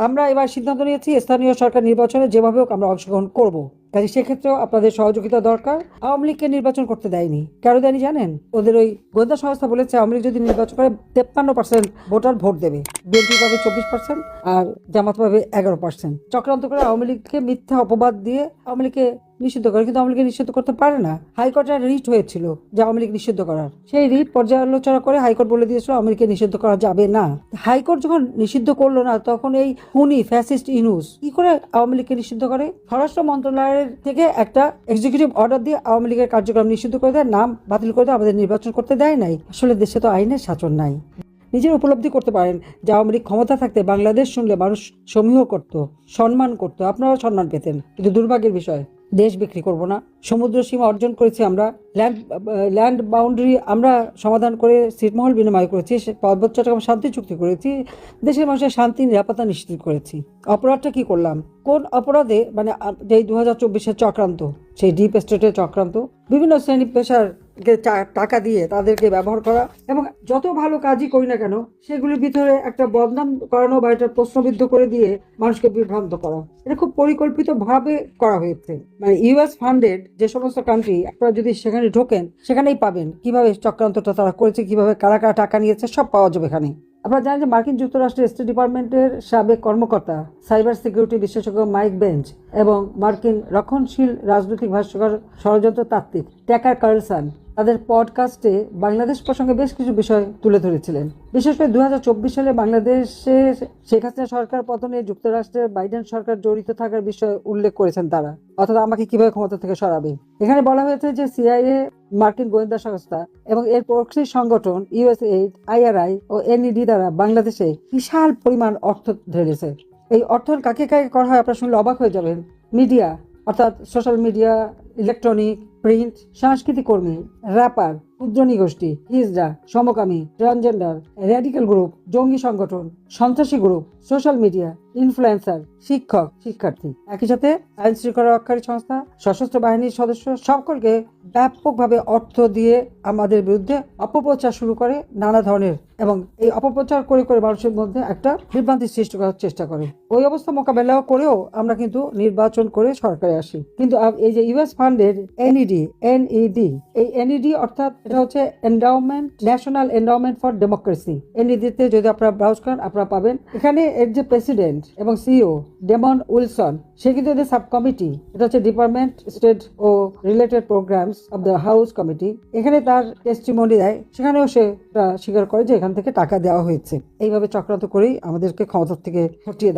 আমরা এবার সিদ্ধান্ত নিয়েছি স্থানীয় সরকার নির্বাচনে যেভাবে হোক আমরা অংশগ্রহণ করব। কাজে সেক্ষেত্রেও আপনাদের সহযোগিতা দরকার। আওয়ামী লীগকে নির্বাচন করতে দেয়নি, কেন দেয়নি জানেন? ওদের ওই গোয়েন্দা সংস্থা বলেছে আওয়ামী লীগ যদি নির্বাচন করে 53% ভোটার ভোট দেবে, বিএনপি পাবে 24% আর জামাত পাবে 11%। চক্রান্ত করে আওয়ামী লীগকে মিথ্যা অপবাদ দিয়ে আওয়ামী লীগকে নিষিদ্ধ করে, কিন্তু আওয়ামী লীগকে নিষিদ্ধ করতে পারে না। হাইকোর্টের রিট হয়েছিল যে আওয়ামী লীগ নিষিদ্ধ করার, সেই রিট পর্যালোচনা করে হাইকোর্ট বলে দিয়েছিল আওয়ামী লীগকে নিষিদ্ধ করা যাবে না। হাইকোর্ট যখন নিষিদ্ধ করলো না, তখন এই খুনি ফ্যাসিস্ট ইউনূস কি করে আওয়ামী লীগকে নিষিদ্ধ করে? স্বরাষ্ট্র মন্ত্রণালয়ের থেকে একটা এক্সিকিউটিভ অর্ডার দিয়ে আওয়ামী লীগের কার্যক্রম নিষিদ্ধ করে দেয়, নাম বাতিল করে দেয়, আমাদের নির্বাচন করতে দেয় নাই। আসলে দেশে তো আইনের শাসন নাই। নিজের উপলব্ধি করতে পারেন যে আওয়ামী লীগ ক্ষমতা থাকতে বাংলাদেশ শুনলে মানুষ সমীহ করত, সম্মান করত, আপনারাও সম্মান পেতেন। কিন্তু দুর্ভাগ্যের বিষয়, দেশ বিক্রি করব না, সমুদ্র সীমা অর্জন করেছি আমরা, ল্যান্ড বাউন্ডারি আমরা সমাধান করে ছিটমহল বিনিময় করেছি, পার্বত্য চট্টগ্রাম শান্তি চুক্তি করেছি, দেশের মানুষের শান্তি নিরাপত্তা নিশ্চিত করেছি। অপরাধটা কি করলাম? কোন অপরাধে? মানে যেই 2024-এর চক্রান্ত, সেই ডিপ স্টেটের চক্রান্ত, বিভিন্ন শ্রেণী পেশার টাকা দিয়ে তাদেরকে ব্যবহার করা, এবং যত ভালো কাজই করি না কেন সেগুলির ভিতরে একটা বদনাম করানো বা একটা প্রশ্নবিদ্ধ করে দিয়ে মানুষকে বিভ্রান্ত করা, এটা খুব পরিকল্পিত ভাবে করা হয়েছে। মানে ইউএস ফান্ডেড যে সমস্ত কান্ট্রি, আপনারা যদি সেখানে ঢোকেন সেখানেই পাবেন কিভাবে চক্রান্তটা তারা করেছে, কিভাবে কারা কারা টাকা নিয়েছে, সব পাওয়া যাবে এখানে। আপনারা জানেন যে মার্কিন যুক্তরাষ্ট্রের স্টেট ডিপার্টমেন্টের সাবেক কর্মকর্তা, সাইবার সিকিউরিটি বিশেষজ্ঞ মাইক বেঞ্চ এবং মার্কিন রক্ষণশীল রাজনৈতিক ভাষ্যকার ষড়যন্ত্র তাত্ত্বিক ট্যাকার কার্লসন তাদের পডকাস্টে বাংলাদেশ প্রসঙ্গে বেশ কিছু বিষয় তুলে ধরেছিলেন। বিশেষ করে 2024 সালে বাংলাদেশের শেখ হাসিনা সরকার পতনে যুক্তরাষ্ট্রের বাইডেন সরকার জড়িত থাকার বিষয়ে উল্লেখ করেছেন তারা, অর্থাৎ আমাকে কিভাবে ক্ষমতা থেকে সরাবে। এখানে বলা হয়েছে যে সিআইএ, মার্কিন গোয়েন্দা সংস্থা এবং এর প্রক্সি সংগঠন ইউএসএইড, আইআরআই ও এনইডি দ্বারা বাংলাদেশে বিশাল পরিমাণ অর্থ ঢেলেছে। এই অর্থ কাকে কাকে করা হয় আপনারা শুনলে অবাক হয়ে যাবেন। মিডিয়া, অর্থাৎ সোশ্যাল মিডিয়া, ইলেকট্রনিক, প্রিন্ট, সাংস্কৃতিক কর্মী, র্যাপার, ক্ষুদ্র নিগোষ্ঠী, হিজড়া, সমকামী, ট্রান্সজেন্ডার, র্যাডিক্যাল গ্রুপ, জঙ্গি সংগঠন, সন্ত্রাসী গ্রুপ, সোশ্যাল মিডিয়া, ইনফ্লুয়েন্সার, শিক্ষক, শিক্ষার্থী, একই সাথে আইন শৃঙ্খলা রক্ষাকারী সংস্থা, সশস্ত্র বাহিনীর সদস্য, সকলকে ব্যাপকভাবে অর্থ দিয়ে আমাদের বিরুদ্ধে অপপ্রচার শুরু করে নানা ধরনের, এবং এই অপপ্রচার করে করে মানুষের মধ্যে একটা বিভ্রান্তি সৃষ্টি করার চেষ্টা করে। ওই অবস্থা মোকাবেলা করেও আমরা কিন্তু নির্বাচন করে সরকারে আসি। কিন্তু এই যে ইউএস ফান্ডের এনইডি, এই এনইডি অর্থাৎ এটা হচ্ছে endowment, national endowment for democracy. এনইডিতে যদি আপনারা ব্রাউজ করেন আপনারা পাবেন। এখানে এর যে প্রেসিডেন্ট এবং সিইও ডেমন উইলসন, সে কিন্তু এদের সাব কমিটি, এটা হচ্ছে ডিপার্টমেন্ট স্টেট ও related programmes of the house committee. এখানে তার টেস্টিমনি দেয়, সেখানেও সে স্বীকার করে যে এখান থেকে টাকা দেওয়া হয়েছে। এইভাবে চক্রান্ত করেই আমাদেরকে ক্ষমতা থেকে হটিয়ে